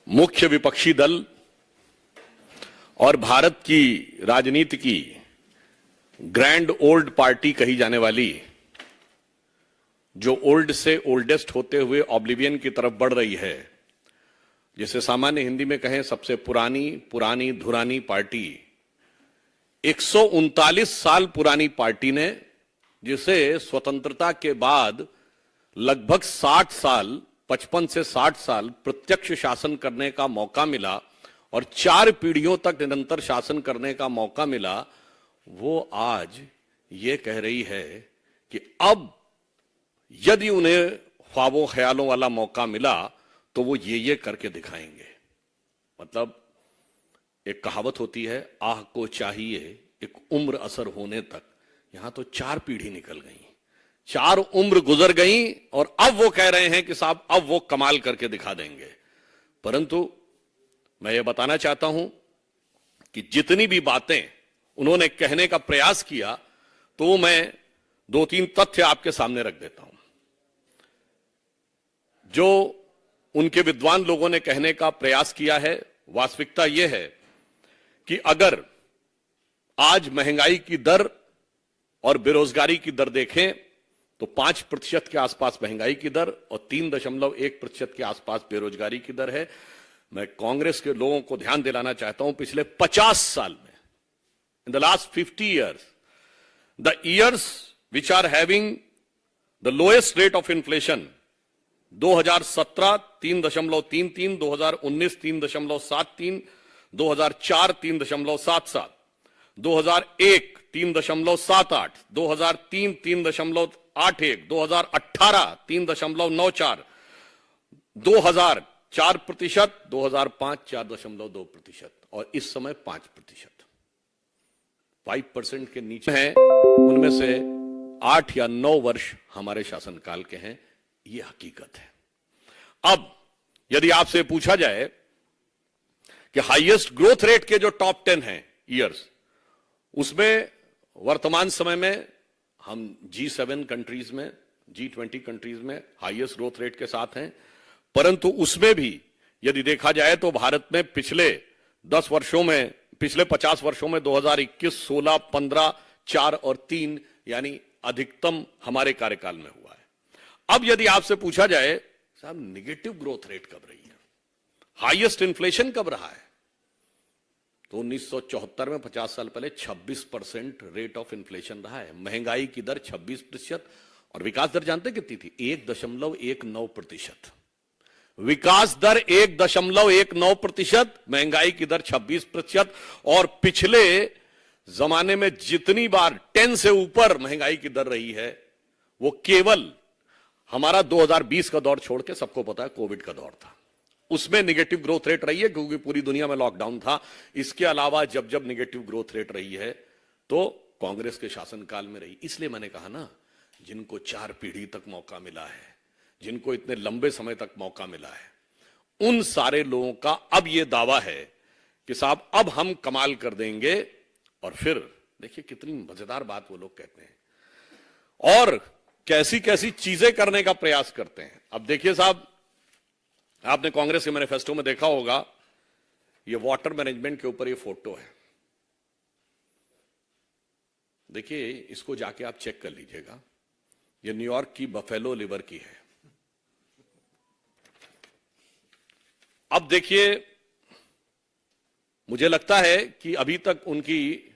मुख्य विपक्षी दल और भारत की राजनीति की ग्रैंड ओल्ड पार्टी कही जाने वाली, जो ओल्ड से ओल्डेस्ट होते हुए ऑब्लिवियन की तरफ बढ़ रही है, जिसे सामान्य हिंदी में कहें सबसे पुरानी पुरानी धुरानी पार्टी, 139 साल पुरानी पार्टी ने, जिसे स्वतंत्रता के बाद लगभग 60 साल 55 से 60 साल प्रत्यक्ष शासन करने का मौका मिला और 4 पीढ़ियों तक निरंतर शासन करने का मौका मिला, वो आज ये कह रही है कि अब यदि उन्हें ख्वाबों ख्यालों वाला मौका मिला तो वो ये करके दिखाएंगे। मतलब एक कहावत होती है, आह को चाहिए एक उम्र असर होने तक। यहां तो 4 पीढ़ी निकल गई, 4 उम्र गुजर गई और अब वो कह रहे हैं कि साहब अब वो कमाल करके दिखा देंगे। परंतु मैं ये बताना चाहता हूं कि जितनी भी बातें उन्होंने कहने का प्रयास किया, तो मैं 2-3 तथ्य आपके सामने रख देता हूं। जो उनके विद्वान लोगों ने कहने का प्रयास किया है, वास्तविकता यह है कि अगर आज महंगाई की दर और बेरोजगारी की दर देखें तो 5% के आसपास महंगाई की दर और 3.1% के आसपास बेरोजगारी की दर है। मैं कांग्रेस के लोगों को ध्यान दिलाना चाहता हूं, पिछले 50 साल में, in the last 50 years, the years which are having the lowest rate of inflation, 2017 3.33, 2019 3.73, 2004 3.77, 2001 3.78, 2003 3.81, 2018 3.94, 2000 4%, 2005 4.2% और इस समय 5%। 5% के नीचे हैं, उनमें से 8 या 9 वर्ष हमारे शासनकाल के हैं। ये हकीकत है। अब यदि आपसे पूछा जाए कि हाईएस्ट ग्रोथ रेट के जो टॉप 10 हैं ईयर्स, उसमें वर्तमान समय में हम G7 कंट्रीज में, G20 कंट्रीज में हाईएस्ट ग्रोथ रेट के साथ हैं। परंतु उसमें भी यदि देखा जाए तो भारत में पिछले 10 वर्षों में, पिछले 50 वर्षों में 2021, 16, 15, 4 और 3 यानी अधिकतम हमारे कार्यकाल में हुआ है। अब यदि आपसे पूछा जाए साहब निगेटिव ग्रोथ रेट कब रही है, हाईएस्ट इन्फ्लेशन कब रहा है, तो 1974 में 50 साल पहले 26% रेट ऑफ इन्फ्लेशन रहा है। महंगाई की दर 26% और विकास दर जानते कितनी थी? 1.19%। विकास दर 1.19%, महंगाई की दर 26%। और पिछले जमाने में जितनी बार 10 से ऊपर महंगाई की दर रही है, वो केवल हमारा 2020 का दौर छोड़ के सबको पता है कोविड का दौर था, उसमें निगेटिव ग्रोथ रेट रही है क्योंकि पूरी दुनिया में लॉकडाउन था। इसके अलावा जब जब निगेटिव ग्रोथ रेट रही है तो कांग्रेस के शासनकाल में रही। इसलिए मैंने कहा ना, जिनको 4 पीढ़ी तक मौका मिला है, जिनको इतने लंबे समय तक मौका मिला है, उन सारे लोगों का अब यह दावा है कि साहब अब हम कमाल कर देंगे। और फिर देखिए कितनी मजेदार बात वो लोग कहते हैं और कैसी कैसी चीजें करने का प्रयास करते हैं। अब देखिए साहब, आपने कांग्रेस के मैनिफेस्टो में देखा होगा, ये वाटर मैनेजमेंट के ऊपर ये फोटो है। देखिए, इसको जाके आप चेक कर लीजिएगा, ये न्यूयॉर्क की बफेलो लिवर की है। अब देखिए, मुझे लगता है कि अभी तक उनकी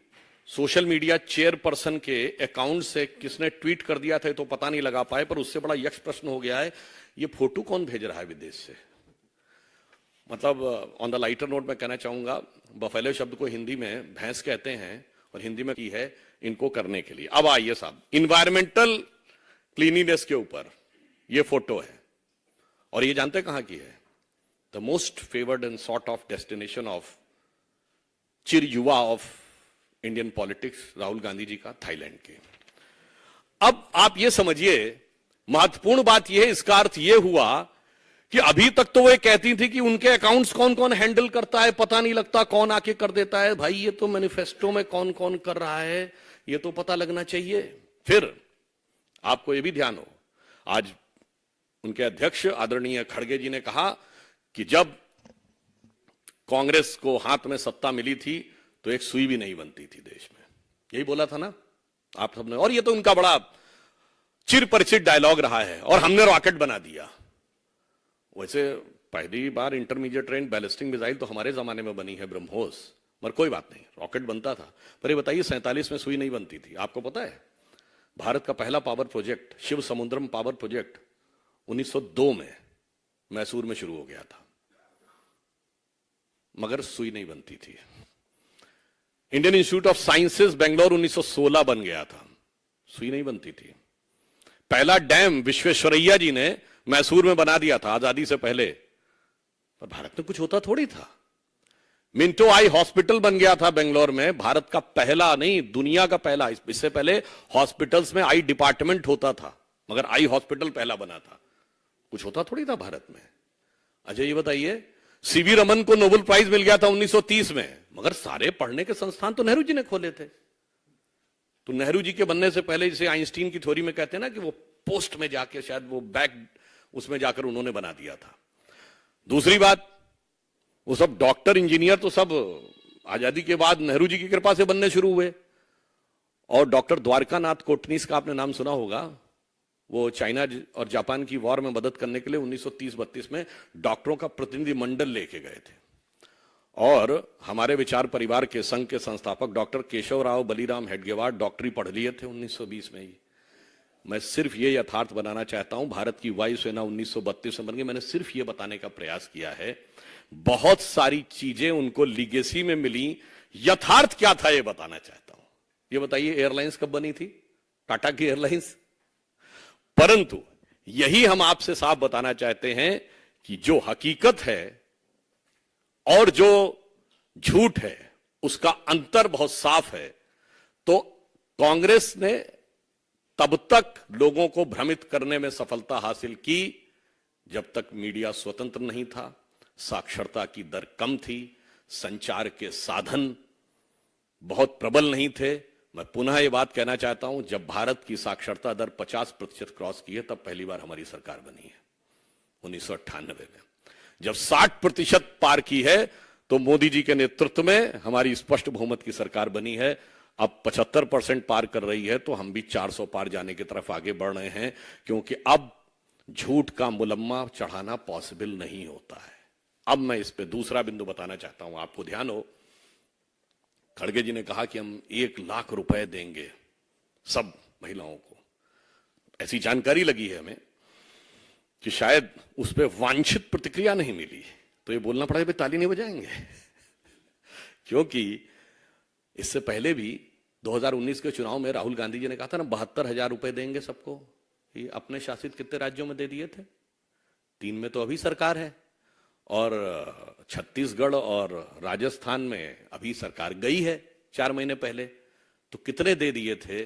सोशल मीडिया चेयरपर्सन के अकाउंट से किसने ट्वीट कर दिया था तो पता नहीं लगा पाए, पर उससे बड़ा यक्ष प्रश्न हो गया है, ये फोटो कौन भेज रहा है विदेश से। मतलब ऑन द लाइटर नोट मैं कहना चाहूंगा, बफेलो शब्द को हिंदी में भैंस कहते हैं और हिंदी में की है इनको करने के लिए। अब आइए साहब, इन्वायरमेंटल क्लीनिनेस के ऊपर ये फोटो है और ये जानते कहां की है? The most favoured and sort of destination of चिर युवा of Indian politics, Rahul Gandhi ji का, थाईलैंड के। अब आप ये समझिए, महत्वपूर्ण बात यह है, इसका अर्थ यह हुआ कि अभी तक तो वे कहती थी कि उनके अकाउंट्स कौन कौन हैंडल करता है पता नहीं लगता, कौन आके कर देता है। भाई ये तो मैनिफेस्टो में कौन कौन कर रहा है ये तो पता लगना चाहिए। फिर आपको यह भी ध्यान हो, आज उनके अध्यक्ष आदरणीय खड़गे जी ने कहा कि जब कांग्रेस को हाथ में सत्ता मिली थी तो एक सुई भी नहीं बनती थी देश में। यही बोला था ना आप सबने, और ये तो उनका बड़ा चिर परिचित डायलॉग रहा है, और हमने रॉकेट बना दिया। वैसे पहली बार इंटरमीडिएट रेंज बैलिस्टिक मिसाइल तो हमारे जमाने में बनी है, ब्रह्मोस, मगर कोई बात नहीं, रॉकेट बनता था। पर ये बताइए 47 में सुई नहीं बनती थी। आपको पता है भारत का पहला पावर प्रोजेक्ट शिव समुद्रम पावर प्रोजेक्ट 1902 में मैसूर में शुरू हो गया था, मगर सुई नहीं बनती थी। Indian institute of sciences Bangalore 1916 बन गया था, सुई नहीं बनती थी। पहला डैम विश्वेश्वरैया जी ने मैसूर में बना दिया था आजादी से पहले, पर भारत में कुछ होता थोड़ी था। मिंटो आई हॉस्पिटल बन गया था बेंगलोर में, भारत का पहला नहीं दुनिया का पहला। इससे पहले हॉस्पिटल्स में आई डिपार्टमेंट होता था, मगर आई हॉस्पिटल पहला बना था। कुछ होता थोड़ी था भारत में। अच्छा ये बताइए, सीवी रमन को नोबेल प्राइज मिल गया था 1930 में, मगर सारे पढ़ने के संस्थान तो नेहरू जी ने खोले थे। तो नेहरू जी के बनने से पहले, जैसे आइंस्टीन की थ्योरी में कहते हैं ना कि वो पोस्ट में जाके शायद वो बैक उसमें जाकर उन्होंने बना दिया था। दूसरी बात, वो सब डॉक्टर इंजीनियर तो सब आजादी के बाद नेहरू जी की कृपा से बनने शुरू हुए। और डॉक्टर द्वारकानाथ कोटनीस का आपने नाम सुना होगा, वो चाइना और जापान की वॉर में मदद करने के लिए 1930-32 में डॉक्टरों का प्रतिनिधि मंडल लेके गए थे। और हमारे विचार परिवार के संघ के संस्थापक डॉक्टर केशवराव बलीराम हेडगेवार डॉक्टरी पढ़ लिए थे 1920 में ही। मैं सिर्फ ये यथार्थ बनाना चाहता हूं, भारत की वायुसेना 1932 में बन गई। मैंने सिर्फ ये बताने का प्रयास किया है, बहुत सारी चीजें उनको लीगेसी में मिली, यथार्थ क्या था ये बताना चाहता हूं। ये बताइए एयरलाइंस कब बनी थी, टाटा की एयरलाइंस। परंतु यही हम आपसे साफ बताना चाहते हैं कि जो हकीकत है और जो झूठ है उसका अंतर बहुत साफ है। तो कांग्रेस ने तब तक लोगों को भ्रमित करने में सफलता हासिल की जब तक मीडिया स्वतंत्र नहीं था, साक्षरता की दर कम थी, संचार के साधन बहुत प्रबल नहीं थे। मैं पुनः ये बात कहना चाहता हूं, जब भारत की साक्षरता दर 50% क्रॉस की है तब पहली बार हमारी सरकार बनी है 1998 में। जब 60% पार की है तो मोदी जी के नेतृत्व में हमारी स्पष्ट बहुमत की सरकार बनी है। अब 75% पार कर रही है तो हम भी 400 पार जाने की तरफ आगे बढ़ रहे हैं, क्योंकि अब झूठ का मुलम्मा चढ़ाना पॉसिबल नहीं होता है। अब मैं इस पे दूसरा बिंदु बताना चाहता हूं, आपको ध्यान हो, खड़गे जी ने कहा कि हम 1 लाख रुपए देंगे सब महिलाओं को। ऐसी जानकारी लगी है हमें कि शायद उस पर वांछित प्रतिक्रिया नहीं मिली, तो ये बोलना पड़ा, ताली नहीं बजाएंगे क्योंकि इससे पहले भी 2019 के चुनाव में राहुल गांधी जी ने कहा था ना 72,000 रुपए देंगे सबको। ये अपने शासित कितने राज्यों में दे दिए थे, 3 में तो अभी सरकार है, और छत्तीसगढ़ और राजस्थान में अभी सरकार गई है 4 महीने पहले, तो कितने दे दिए थे।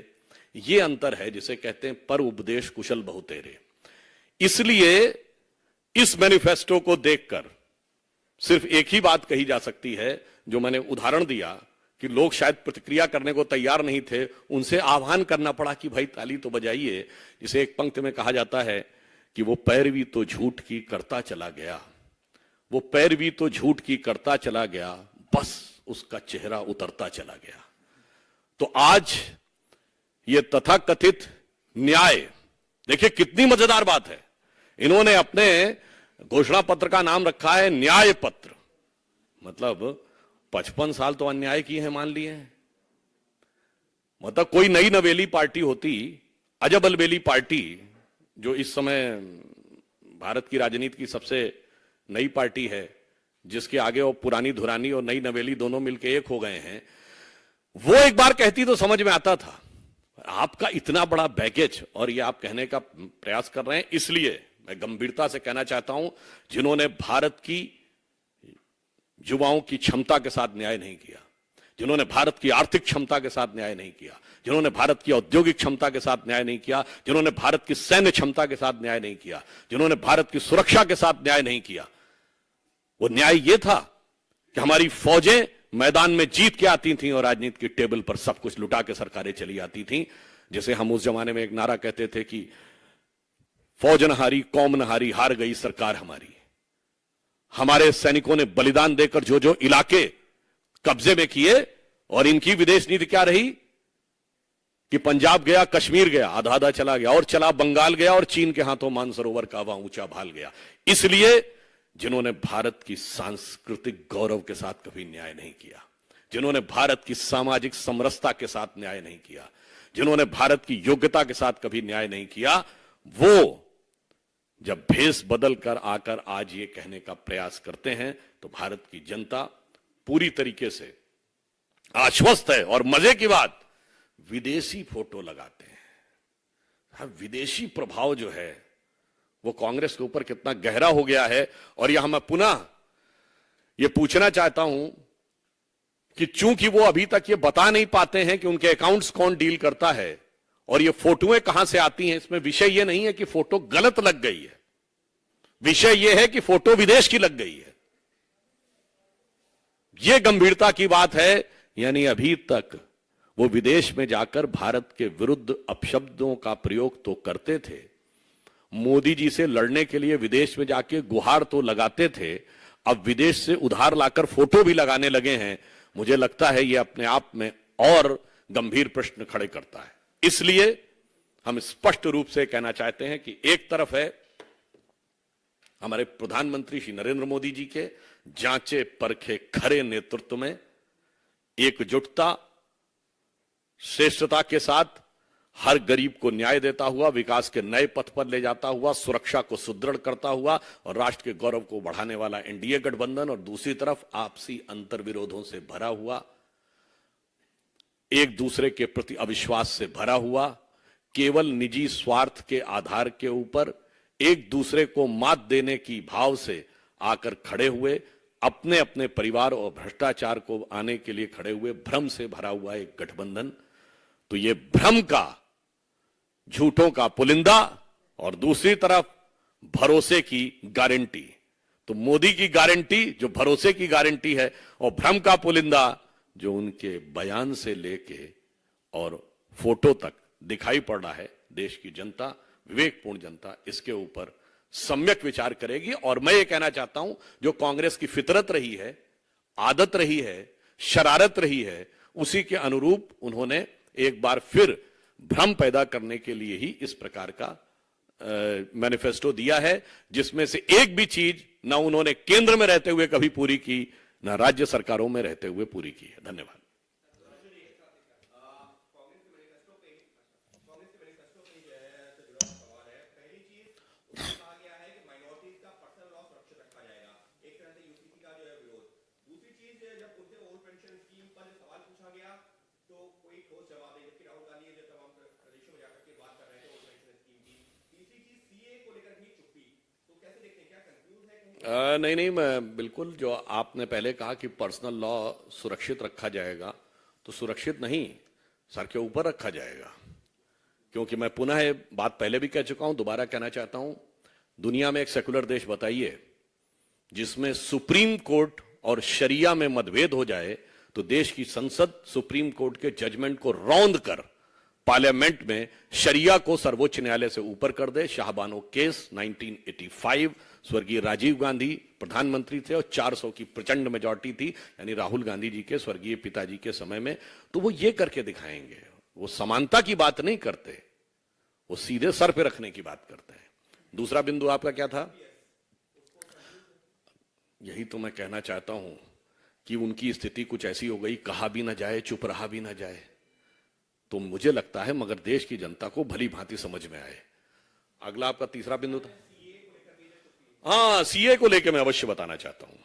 ये अंतर है जिसे कहते हैं पर उपदेश कुशल बहुतेरे। इसलिए इस मैनिफेस्टो को देखकर सिर्फ एक ही बात कही जा सकती है, जो मैंने उदाहरण दिया कि लोग शायद प्रतिक्रिया करने को तैयार नहीं थे, उनसे आह्वान करना पड़ा कि भाई ताली तो बजाइए। जिसे एक पंक्ति में कहा जाता है कि वो पैरवी तो झूठ की करता चला गया, वो पैरवी तो झूठ की करता चला गया, बस उसका चेहरा उतरता चला गया। तो आज ये तथाकथित न्याय, देखिए कितनी मजेदार बात है, इन्होंने अपने घोषणा पत्र का नाम रखा है न्याय पत्र। मतलब 55 साल तो अन्याय किए हैं मान लिए हैं। मतलब कोई नई नवेली पार्टी होती, अजब अलबेली पार्टी, जो इस समय भारत की राजनीति की सबसे नई पार्टी है, जिसके आगे वो पुरानी धुरानी और नई नवेली दोनों मिलकर एक हो गए हैं, वो एक बार कहती तो समझ में आता था। आपका इतना बड़ा बैगेज, और ये आप कहने का प्रयास कर रहे हैं, इसलिए मैं गंभीरता से कहना चाहता हूं, जिन्होंने भारत की युवाओं की क्षमता के साथ न्याय नहीं किया, जिन्होंने भारत की आर्थिक क्षमता के साथ न्याय नहीं किया, जिन्होंने भारत की औद्योगिक क्षमता के साथ न्याय नहीं किया, जिन्होंने भारत की सैन्य क्षमता के साथ न्याय नहीं किया, जिन्होंने भारत की सुरक्षा के साथ न्याय नहीं किया, वो न्याय ये था कि हमारी फौजें मैदान में जीत के आती थीं और राजनीति की टेबल पर सब कुछ लुटा के सरकारें चली आती थीं। जैसे हम उस जमाने में एक नारा कहते थे कि फौज न हारी, कौम न हारी, हार गई सरकार हमारी। हमारे सैनिकों ने बलिदान देकर जो जो इलाके कब्जे में किए, और इनकी विदेश नीति क्या रही कि पंजाब गया, कश्मीर गया, आधा आधा चला गया, और चला बंगाल गया, और चीन के हाथों मानसरोवर का वहां ऊंचा भाल गया। इसलिए जिन्होंने भारत की सांस्कृतिक गौरव के साथ कभी न्याय नहीं किया, जिन्होंने भारत की सामाजिक समरसता के साथ न्याय नहीं किया, जिन्होंने भारत की योग्यता के साथ कभी न्याय नहीं किया, वो जब भेष बदल कर आकर आज ये कहने का प्रयास करते हैं तो भारत की जनता पूरी तरीके से आश्वस्त है। और मजे की बात, विदेशी फोटो लगाते हैं। हाँ, विदेशी प्रभाव जो है वो कांग्रेस के ऊपर कितना गहरा हो गया है। और यहां मैं पुनः ये पूछना चाहता हूं कि चूंकि वो अभी तक ये बता नहीं पाते हैं कि उनके अकाउंट्स कौन डील करता है और ये फोटोएं कहां से आती हैं, इसमें विषय ये नहीं है कि फोटो गलत लग गई है, विषय ये है कि फोटो विदेश की लग गई है। ये गंभीरता की बात है। यानी अभी तक वो विदेश में जाकर भारत के विरुद्ध अपशब्दों का प्रयोग तो करते थे, मोदी जी से लड़ने के लिए विदेश में जाके गुहार तो लगाते थे, अब विदेश से उधार लाकर फोटो भी लगाने लगे हैं। मुझे लगता है ये अपने आप में और गंभीर प्रश्न खड़े करता है। इसलिए हम स्पष्ट रूप से कहना चाहते हैं कि एक तरफ है हमारे प्रधानमंत्री श्री नरेंद्र मोदी जी के जांचे परखे खरे नेतृत्व में एकजुटता, श्रेष्ठता के साथ हर गरीब को न्याय देता हुआ, विकास के नए पथ पर ले जाता हुआ, सुरक्षा को सुदृढ़ करता हुआ और राष्ट्र के गौरव को बढ़ाने वाला एनडीए गठबंधन, और दूसरी तरफ आपसी अंतर्विरोधों से भरा हुआ, एक दूसरे के प्रति अविश्वास से भरा हुआ, केवल निजी स्वार्थ के आधार के ऊपर एक दूसरे को मात देने की भाव से आकर खड़े हुए, अपने अपने परिवार और भ्रष्टाचार को आने के लिए खड़े हुए, भ्रम से भरा हुआ एक गठबंधन। तो ये भ्रम का, झूठों का पुलिंदा और दूसरी तरफ भरोसे की गारंटी। तो मोदी की गारंटी जो भरोसे की गारंटी है और भ्रम का पुलिंदा जो उनके बयान से लेके और फोटो तक दिखाई पड़ रहा है। देश की जनता, विवेकपूर्ण जनता इसके ऊपर सम्यक विचार करेगी। और मैं ये कहना चाहता हूं, जो कांग्रेस की फितरत रही है, आदत रही है, शरारत रही है, उसी के अनुरूप उन्होंने एक बार फिर भ्रम पैदा करने के लिए ही इस प्रकार का मैनिफेस्टो दिया है, जिसमें से एक भी चीज ना उन्होंने केंद्र में रहते हुए कभी पूरी की, ना राज्य सरकारों में रहते हुए पूरी की है। धन्यवाद। नहीं, मैं बिल्कुल, जो आपने पहले कहा कि पर्सनल लॉ सुरक्षित रखा जाएगा, तो सुरक्षित नहीं, सर के ऊपर रखा जाएगा। क्योंकि मैं पुनः ये बात पहले भी कह चुका हूं, दोबारा कहना चाहता हूं, दुनिया में एक सेकुलर देश बताइए जिसमें सुप्रीम कोर्ट और शरिया में मतभेद हो जाए तो देश की संसद सुप्रीम कोर्ट के जजमेंट को रौंद कर पार्लियामेंट में शरिया को सर्वोच्च न्यायालय से ऊपर कर दे। शाहबानो केस 1985, स्वर्गीय राजीव गांधी प्रधानमंत्री थे और 400 की प्रचंड मेजॉरिटी थी, यानी राहुल गांधी जी के स्वर्गीय पिताजी के समय में। तो वो ये करके दिखाएंगे, वो समानता की बात नहीं करते, वो सीधे सर पे रखने की बात करते हैं। दूसरा बिंदु आपका क्या था? यही तो मैं कहना चाहता हूं कि उनकी स्थिति कुछ ऐसी हो गई, कहा भी ना जाए, चुप रहा भी ना जाए। तो मुझे लगता है मगर देश की जनता को भली भांति समझ में आए। अगला आपका तीसरा बिंदु था, हाँ, सीए को लेकर मैं अवश्य बताना चाहता हूं।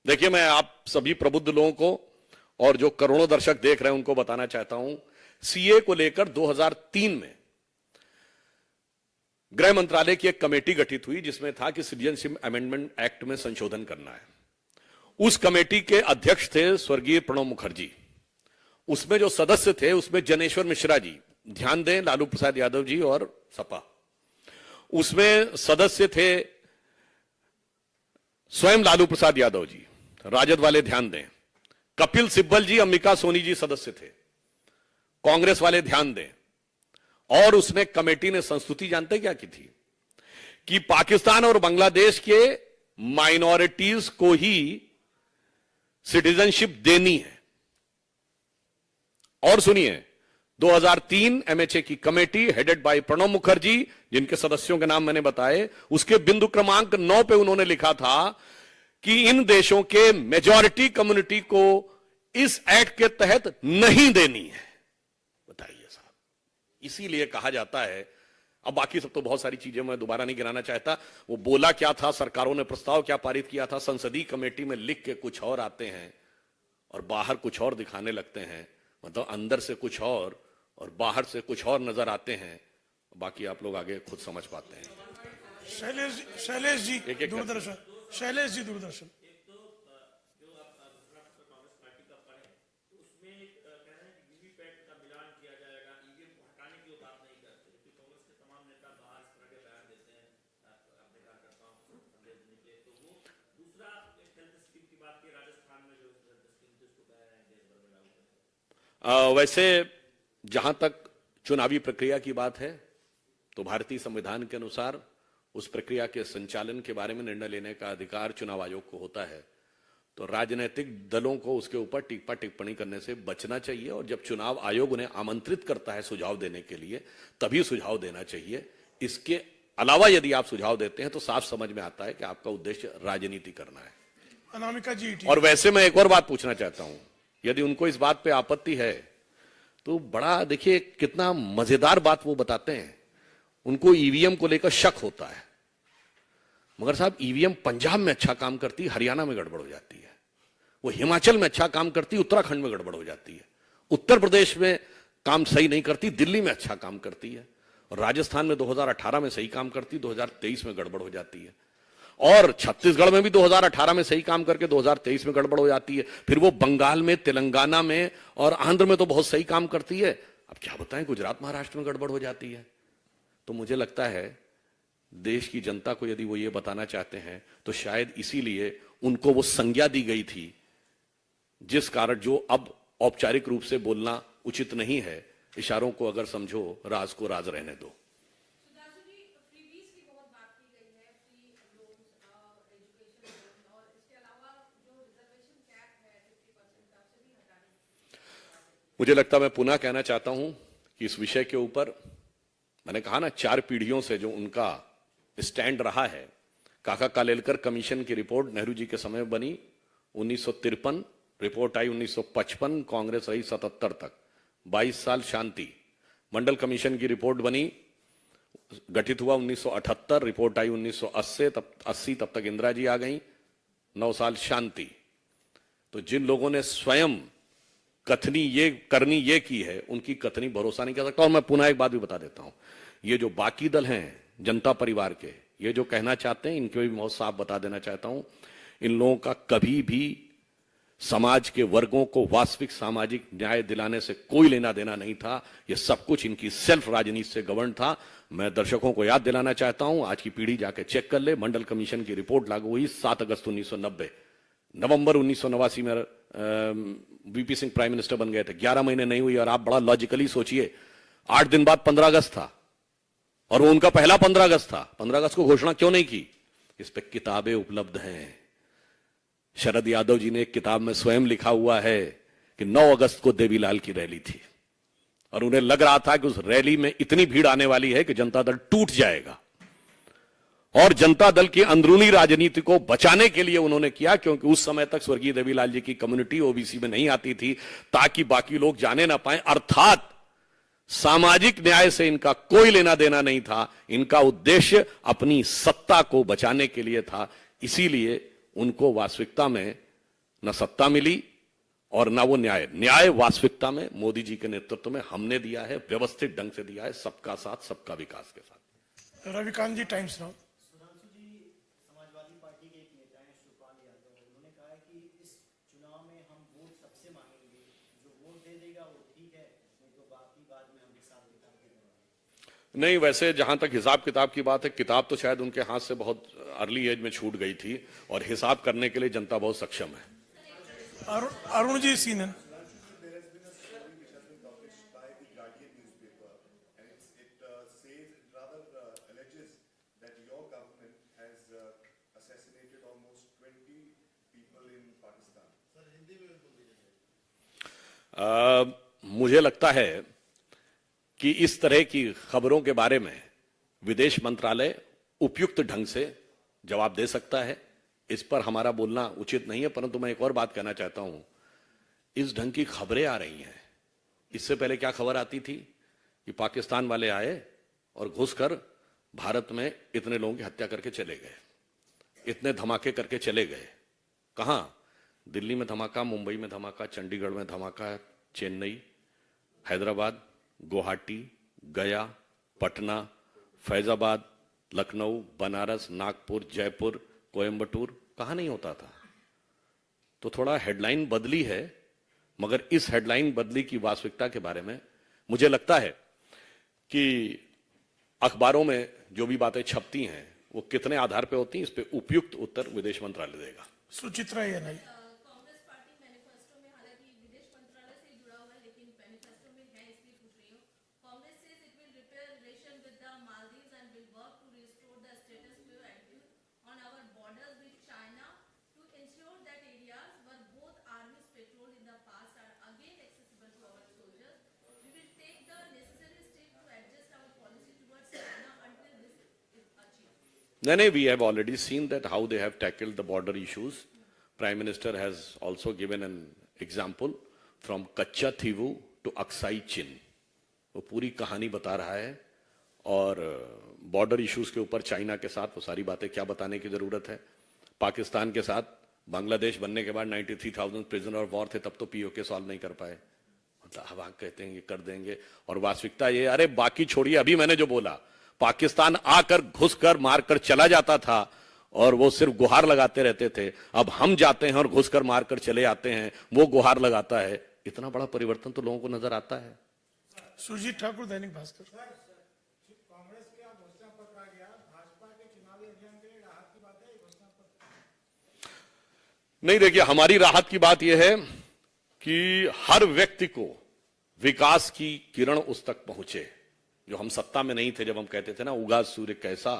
देखिए, मैं आप सभी प्रबुद्ध लोगों को और जो करोड़ों दर्शक देख रहे हैं उनको बताना चाहता हूं, सीए को लेकर 2003 में गृह मंत्रालय की एक कमेटी गठित हुई जिसमें था कि सिटीजनशिप अमेंडमेंट एक्ट में संशोधन करना है। उस कमेटी के अध्यक्ष थे स्वर्गीय प्रणब मुखर्जी। उसमें जो सदस्य थे उसमें जनेश्वर मिश्रा जी, ध्यान दें, लालू प्रसाद यादव जी और सपा। उसमें सदस्य थे स्वयं लालू प्रसाद यादव जी, राजद वाले ध्यान दें, कपिल सिब्बल जी, अंबिका सोनी जी सदस्य थे, कांग्रेस वाले ध्यान दें। और उसने कमेटी ने संस्तुति जानते क्या की थी कि पाकिस्तान और बांग्लादेश के माइनॉरिटीज को ही सिटीजनशिप देनी है। और सुनिए, 2003 एमएचए की committee headed by Pranab Mukherjee, जिनके सदस्यों के नाम मैंने बताए, उसके बिंदु क्रमांक 9 पे उन्होंने लिखा था कि इन देशों के मेजॉरिटी कम्युनिटी को इस एक्ट के तहत नहीं देनी है। बताइए साहब, इसीलिए कहा जाता है, अब बाकी सब तो बहुत सारी चीजें मैं दोबारा नहीं गिनाना चाहता, वो बोला क्या था, सरकारों ने प्रस्ताव क्या पारित किया था, संसदीय कमेटी में लिख के कुछ और आते हैं और बाहर कुछ और दिखाने लगते हैं, मतलब अंदर से कुछ और बाहर से कुछ और नजर आते हैं। बाकी आप लोग आगे खुद समझ पाते हैं। शैलेश जी दूरदर्शन, शैलेश जी दूरदर्शन। वैसे जहां तक चुनावी प्रक्रिया की बात है, तो भारतीय संविधान के अनुसार उस प्रक्रिया के संचालन के बारे में निर्णय लेने का अधिकार चुनाव आयोग को होता है। तो राजनीतिक दलों को उसके ऊपर टिप्पा टिप्पणी करने से बचना चाहिए, और जब चुनाव आयोग उन्हें आमंत्रित करता है सुझाव देने के लिए, तभी सुझाव देना चाहिए। इसके अलावा यदि आप सुझाव देते हैं तो साफ समझ में आता है कि आपका उद्देश्य राजनीति करना है। अनामिका जी। और वैसे मैं एक और बात पूछना चाहता हूं, यदि उनको इस बात पे आपत्ति है तो बड़ा देखिए कितना मजेदार बात वो बताते हैं। उनको ईवीएम को लेकर शक होता है, मगर साहब ईवीएम पंजाब में अच्छा काम करती, हरियाणा में गड़बड़ हो जाती है। वो हिमाचल में अच्छा काम करती, उत्तराखंड में गड़बड़ हो जाती है। उत्तर प्रदेश में काम सही नहीं करती, दिल्ली में अच्छा काम करती है। और राजस्थान में 2018 में सही काम करती, 2023 में गड़बड़ हो जाती है। और छत्तीसगढ़ में भी 2018 में सही काम करके 2023 में गड़बड़ हो जाती है। फिर वो बंगाल में, तेलंगाना में और आंध्र में तो बहुत सही काम करती है। अब क्या बताएं, गुजरात महाराष्ट्र में गड़बड़ हो जाती है। तो मुझे लगता है देश की जनता को यदि वो ये बताना चाहते हैं तो शायद इसीलिए उनको वो संज्ञा दी गई थी, जिस कारण जो अब औपचारिक रूप से बोलना उचित नहीं है। इशारों को अगर समझो, राज को राज रहने दो। मुझे लगता है, मैं पुनः कहना चाहता हूं कि इस विषय के ऊपर मैंने कहा ना, 4 पीढ़ियों से जो उनका स्टैंड रहा है। काका कालेलकर कमीशन की रिपोर्ट नेहरू जी के समय में बनी 1953, रिपोर्ट आई 1955, कांग्रेस रही 77 तक, 22 साल शांति। मंडल कमीशन की रिपोर्ट बनी, गठित हुआ 1978, रिपोर्ट आई 1980, तब तक इंदिरा जी आ गई, 9 साल शांति। तो जिन लोगों ने स्वयं कथनी ये करनी ये की है, उनकी कथनी भरोसा नहीं कर सकता। और मैं पुनः एक बात भी बता देता हूं, ये जो बाकी दल हैं जनता परिवार के, ये जो कहना चाहते हैं, इनके भी बहुत साफ बता देना चाहता हूं, इन लोगों का कभी भी समाज के वर्गों को वास्तविक सामाजिक न्याय दिलाने से कोई लेना देना नहीं था। ये सब कुछ इनकी सेल्फ राजनीति से गवर्न था। मैं दर्शकों को याद दिलाना चाहता हूं, आज की पीढ़ी जाके चेक कर ले, मंडल कमीशन की रिपोर्ट लागू हुई 7 अगस्त 1990। नवंबर 1989 में वीपी सिंह प्राइम मिनिस्टर बन गए थे, 11 महीने नहीं हुई। और आप बड़ा लॉजिकली सोचिए, 8 दिन बाद 15 अगस्त था, और वो उनका पहला 15 अगस्त था। 15 अगस्त को घोषणा क्यों नहीं की? इस पे किताबें उपलब्ध हैं। शरद यादव जी ने एक किताब में स्वयं लिखा हुआ है कि 9 अगस्त को देवीलाल की रैली थी, और उन्हें लग रहा था कि उस रैली में इतनी भीड़ आने वाली है कि जनता दल टूट जाएगा। और जनता दल की अंदरूनी राजनीति को बचाने के लिए उन्होंने किया, क्योंकि उस समय तक स्वर्गीय देवीलाल जी की कम्युनिटी ओबीसी में नहीं आती थी, ताकि बाकी लोग जाने ना पाए। अर्थात सामाजिक न्याय से इनका कोई लेना देना नहीं था, इनका उद्देश्य अपनी सत्ता को बचाने के लिए था। इसीलिए उनको वास्तविकता में न सत्ता मिली और न वो न्याय वास्तविकता में मोदी जी के नेतृत्व में हमने दिया है, व्यवस्थित ढंग से दिया है, सबका साथ सबका विकास के साथ। रविकांत जी, टाइम्स नाउ। नहीं, वैसे जहां तक हिसाब किताब की बात है, किताब तो शायद उनके हाथ से बहुत अर्ली एज में छूट गई थी, और हिसाब करने के लिए जनता बहुत सक्षम है। अरुण जी, सीनन। मुझे लगता है कि इस तरह की खबरों के बारे में विदेश मंत्रालय उपयुक्त ढंग से जवाब दे सकता है। इस पर हमारा बोलना उचित नहीं है, परंतु मैं एक और बात कहना चाहता हूं। इस ढंग की खबरें आ रही हैं। इससे पहले क्या खबर आती थी कि पाकिस्तान वाले आए और घुसकर भारत में इतने लोगों की हत्या करके चले गए, इतने धमाके करके चले गए। कहां? दिल्ली में धमाका, मुंबई में धमाका, चंडीगढ़ में धमाका, चेन्नई, हैदराबाद, गुवाहाटी, गया, पटना, फैजाबाद, लखनऊ, बनारस, नागपुर, जयपुर, कोयंबटूर, कहां नहीं होता था। तो थोड़ा हेडलाइन बदली है, मगर इस हेडलाइन बदली की वास्तविकता के बारे में मुझे लगता है कि अखबारों में जो भी बातें छपती हैं वो कितने आधार पे होती हैं, इस पे उपयुक्त उत्तर विदेश मंत्रालय देगा। Suchitra ANI. Congress party manifesto में, हालांकि विदेश मंत्रालय से जुड़ा हुआ है लेकिन मैनिफेस्टो में है, इसलिए पूछ रही हूँ। Congress says it will repair relation with the Maldives and will work to restore the status quo ante on our borders with China to ensure that areas where both armies patrol in the past are again accessible to our soldiers. We will take the necessary step to adjust our policy towards China until this is achieved. No, we have already seen that how they have tackled the border issues. Prime Minister has also given an example from Kachchativu to Aksai Chin. वो पूरी कहानी बता रहा है और border issues के ऊपर China के साथ वो सारी बातें क्या बताने की जरूरत है। पाकिस्तान के साथ बांग्लादेश बनने के बाद 93,000 प्रिजनर ऑफ वॉर थे, तब तो पीओके सॉल्व नहीं कर पाए। मतलब हम कहते हैं ये कर देंगे, और वास्तविकता ये, अरे बाकी छोड़िए, अभी मैंने जो बोला, पाकिस्तान आकर घुसकर मारकर चला जाता था और वो सिर्फ गुहार लगाते रहते थे। अब हम जाते हैं और घुसकर मारकर चले आते हैं, वो गुहार लगाता है। इतना बड़ा परिवर्तन तो लोगों को नजर आता है। सुजीत ठाकुर, दैनिक भास्कर। कांग्रेस का घोषणा पत्र आ गया, भाजपा के चुनावी अभियान के लिए राहत की बात है, ये घोषणा पत्र नहीं, देखिए, हमारी राहत की बात यह है कि हर व्यक्ति को विकास की किरण उस तक पहुंचे। जो हम सत्ता में नहीं थे, जब हम कहते थे ना, उगा सूर्य कैसा,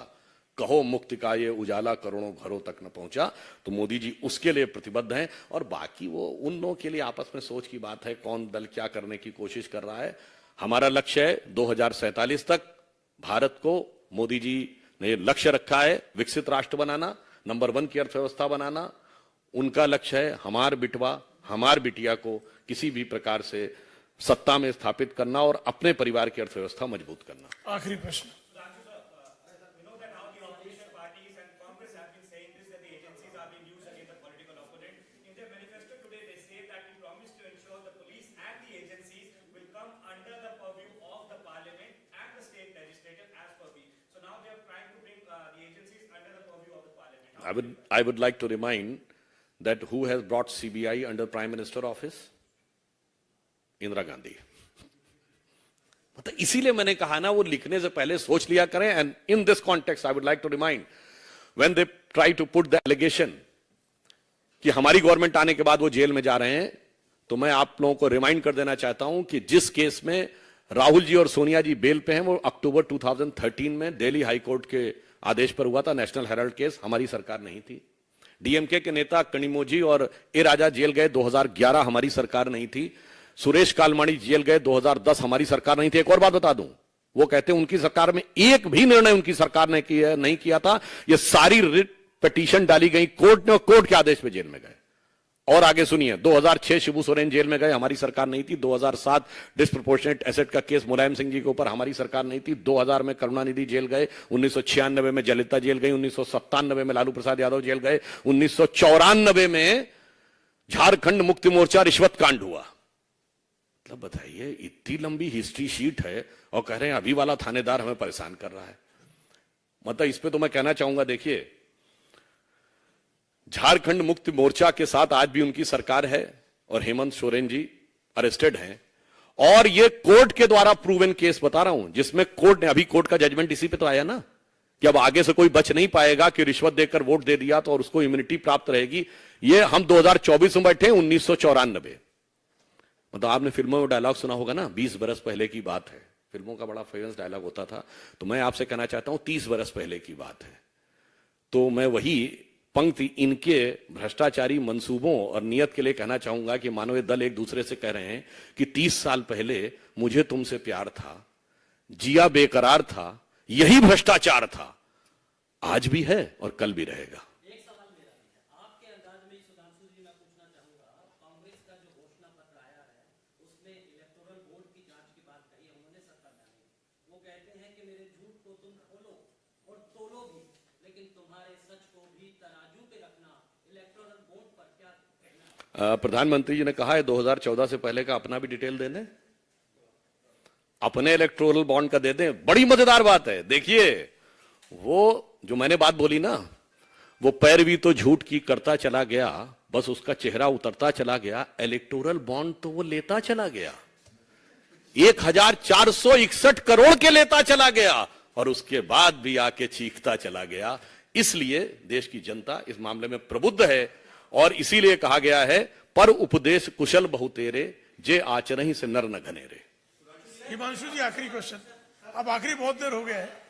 कहो मुक्ति का ये उजाला करोड़ों घरों तक न पहुंचा, तो मोदी जी उसके लिए प्रतिबद्ध हैं। और बाकी वो उन लोगों के लिए आपस में सोच की बात है, कौन दल क्या करने की कोशिश कर रहा है। हमारा लक्ष्य है 2047 तक भारत को, मोदी जी ने लक्ष्य रखा है विकसित राष्ट्र बनाना, नंबर 1 की अर्थव्यवस्था बनाना। उनका लक्ष्य है हमार बिटवा, हमार बिटिया को किसी भी प्रकार से सत्ता में स्थापित करना और अपने परिवार की अर्थव्यवस्था मजबूत करना। आखिरी प्रश्न। I would like to remind that who has brought CBI under Prime Minister office? Indira Gandhi. मतलब इसीलिए मैंने कहा ना, वो लिखने से पहले सोच लिया करें। And in this context I would like to remind, when they try to put the allegation कि हमारी गवर्नमेंट आने के बाद वो जेल में जा रहे हैं, तो मैं आप लोगों को रिमाइंड कर देना चाहता हूं कि जिस केस में राहुल जी और सोनिया जी बेल पे हैं, वो अक्टूबर 2013 में दिल्ली हाईकोर्ट के आदेश पर हुआ था। नेशनल हेराल्ड केस, हमारी सरकार नहीं थी। डीएमके के नेता कनिमोझी और ए राजा जेल गए 2011, हमारी सरकार नहीं थी। सुरेश कालमाणी जेल गए 2010, हमारी सरकार नहीं थी। एक और बात बता दूं, वो कहते हैं उनकी सरकार में एक भी निर्णय उनकी सरकार ने नहीं किया था। ये सारी रिट पिटीशन डाली गई कोर्ट ने, और कोर्ट के आदेश पे जेल में गए। और आगे सुनिए, 2006 शिबू सोरेन जेल में गए, हमारी सरकार नहीं थी। 2007 डिस्प्रोपोर्शनेट एसेट का केस मुलायम सिंह जी के ऊपर, हमारी सरकार नहीं थी। 2000 में करुणानिधि जेल गए, 1996 में जयललिता जेल गई, 1997 में लालू प्रसाद यादव जेल गए, 1994 में झारखंड मुक्ति मोर्चा रिश्वत कांड हुआ। मतलब बताइए, इतनी लंबी हिस्ट्री शीट है और कह रहे हैं अभी वाला थानेदार हमें परेशान कर रहा है। मतलब इस पे तो मैं कहना चाहूंगा, देखिए, झारखंड मुक्ति मोर्चा के साथ आज भी उनकी सरकार है और हेमंत सोरेन जी अरेस्टेड हैं। और ये कोर्ट के द्वारा प्रूवन केस बता रहा हूं, जिसमें कोर्ट ने, अभी कोर्ट का जजमेंट इसी पे तो आया ना, कि अब आगे से कोई बच नहीं पाएगा कि रिश्वत देकर वोट दे दिया तो और उसको इम्यूनिटी प्राप्त रहेगी। ये हम 2024 में बैठे, 1994। मतलब आपने फिल्मों में डायलॉग सुना होगा ना, 20 बरस पहले की बात है। फिल्मों का बड़ा फेमस डायलॉग होता था। तो मैं आपसे कहना चाहता हूं 30 बरस पहले की बात है। तो मैं वही पंक्ति इनके भ्रष्टाचारी मंसूबों और नियत के लिए कहना चाहूंगा कि मानव दल एक दूसरे से कह रहे हैं कि 30 साल पहले मुझे तुमसे प्यार था, जिया बेकरार था, यही भ्रष्टाचार था, आज भी है और कल भी रहेगा। एक सवाल मेरा भी है, आपके अंदाज में सुधांशु जी मैं पूछना चाहूंगा, कांग्रेस का जो घोषणा पत्र आया है उसमें इलेक्टोरल बोर्ड की जांच की बात कही है उन्होंने सत्ताधारी, वो कहते हैं कि मेरे झूठ को तुम खोलो और तोलो भी, लेकिन तुम्हारे सच को भी तराजू पे रखना। इलेक्टोरल बोर्ड पर क्या कहना है? प्रधानमंत्री जी ने कहा है 2014 से पहले का अपना भी डिटेल दे दें, अपने इलेक्टोरल बॉन्ड का दे दें। बड़ी मजेदार बात है, देखिए वो जो मैंने बात बोली ना, वो पैरवी तो झूठ की करता चला गया, बस उसका चेहरा उतरता चला गया, इलेक्टोरल बॉन्ड तो वो लेता चला गया, 1461 करोड़ के लेता चला गया और उसके बाद भी आके चीखता चला गया। इसलिए देश की जनता इस मामले में प्रबुद्ध है और इसीलिए कहा गया है पर उपदेश कुशल बहुतेरे, जे आचरहि से नर न घनेरे। हिमांशु जी आखिरी क्वेश्चन, अब आखिरी बहुत देर हो गया है।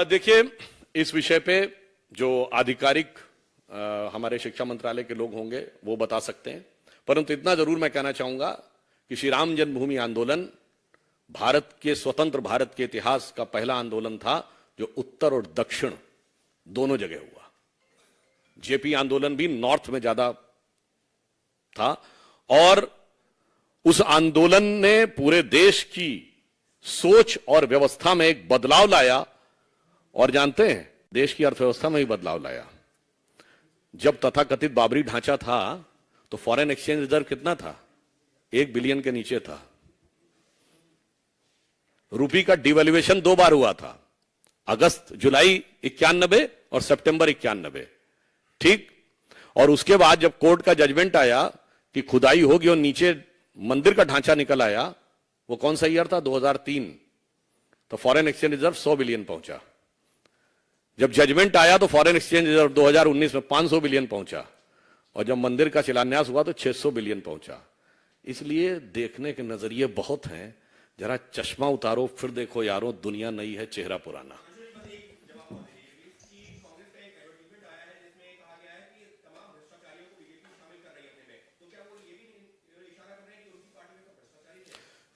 देखिए इस विषय पे जो आधिकारिक हमारे शिक्षा मंत्रालय के लोग होंगे वो बता सकते हैं, परंतु इतना जरूर मैं कहना चाहूंगा कि श्री राम जन्मभूमि आंदोलन भारत के स्वतंत्र भारत के इतिहास का पहला आंदोलन था जो उत्तर और दक्षिण दोनों जगह हुआ। जेपी आंदोलन भी नॉर्थ में ज्यादा था और उस आंदोलन ने पूरे देश की सोच और व्यवस्था में एक बदलाव लाया और जानते हैं देश की अर्थव्यवस्था में भी बदलाव लाया। जब तथाकथित बाबरी ढांचा था तो फॉरेन एक्सचेंज रिजर्व कितना था? 1 बिलियन के नीचे था। रुपये का डिवैल्यूएशन 2 बार हुआ था, अगस्त जुलाई 91 और सितंबर 91, ठीक। और उसके बाद जब कोर्ट का जजमेंट आया कि खुदाई होगी और नीचे मंदिर का ढांचा निकल आया, वो कौन सा ईयर था? 2003। तो फॉरेन एक्सचेंज रिजर्व 100 बिलियन पहुंचा। जब जजमेंट आया तो फॉरेन एक्सचेंज रिजर्व 2019 में 500 बिलियन पहुंचा और जब मंदिर का शिलान्यास हुआ तो 600 बिलियन पहुंचा। इसलिए देखने के नजरिए बहुत हैं, जरा चश्मा उतारो फिर देखो यारो, दुनिया नई है चेहरा पुराना।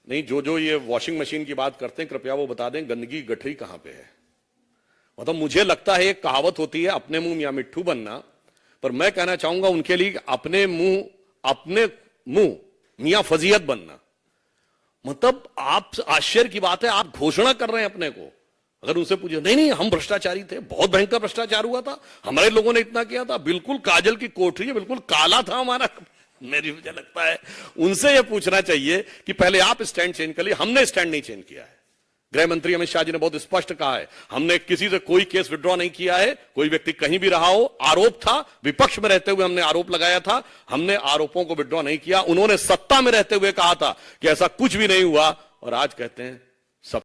नहीं, जो ये वॉशिंग मशीन की बात करते हैं कृपया वो बता दें गंदगी गठरी कहां पे है। मतलब मुझे लगता है एक कहावत होती है अपने मुंह मियां मिट्ठू बनना, पर मैं कहना चाहूंगा उनके लिए अपने मुंह मियां फजीहत बनना। मतलब आप आश्चर्य की बात है, आप घोषणा कर रहे हैं अपने को, अगर उनसे पूछे नहीं हम भ्रष्टाचारी थे, बहुत भयंकर भ्रष्टाचार हुआ था, हमारे लोगों ने इतना किया था, बिल्कुल काजल की कोठरी है, बिल्कुल काला था हमारा। मेरी मुझे लगता है उनसे यह पूछना चाहिए कि पहले आप स्टैंड चेंज कर लिए। हमने स्टैंड नहीं चेंज किया है। गृह मंत्री अमित शाह जी ने बहुत स्पष्ट कहा है, हमने किसी से कोई केस विड्रॉ नहीं किया है, कोई व्यक्ति कहीं भी रहा हो, आरोप था, विपक्ष में रहते हुए हमने आरोप लगाया था, हमने आरोपों को विड्रॉ नहीं किया। उन्होंने सत्ता में रहते हुए कहा था कि ऐसा कुछ भी नहीं हुआ और आज कहते हैं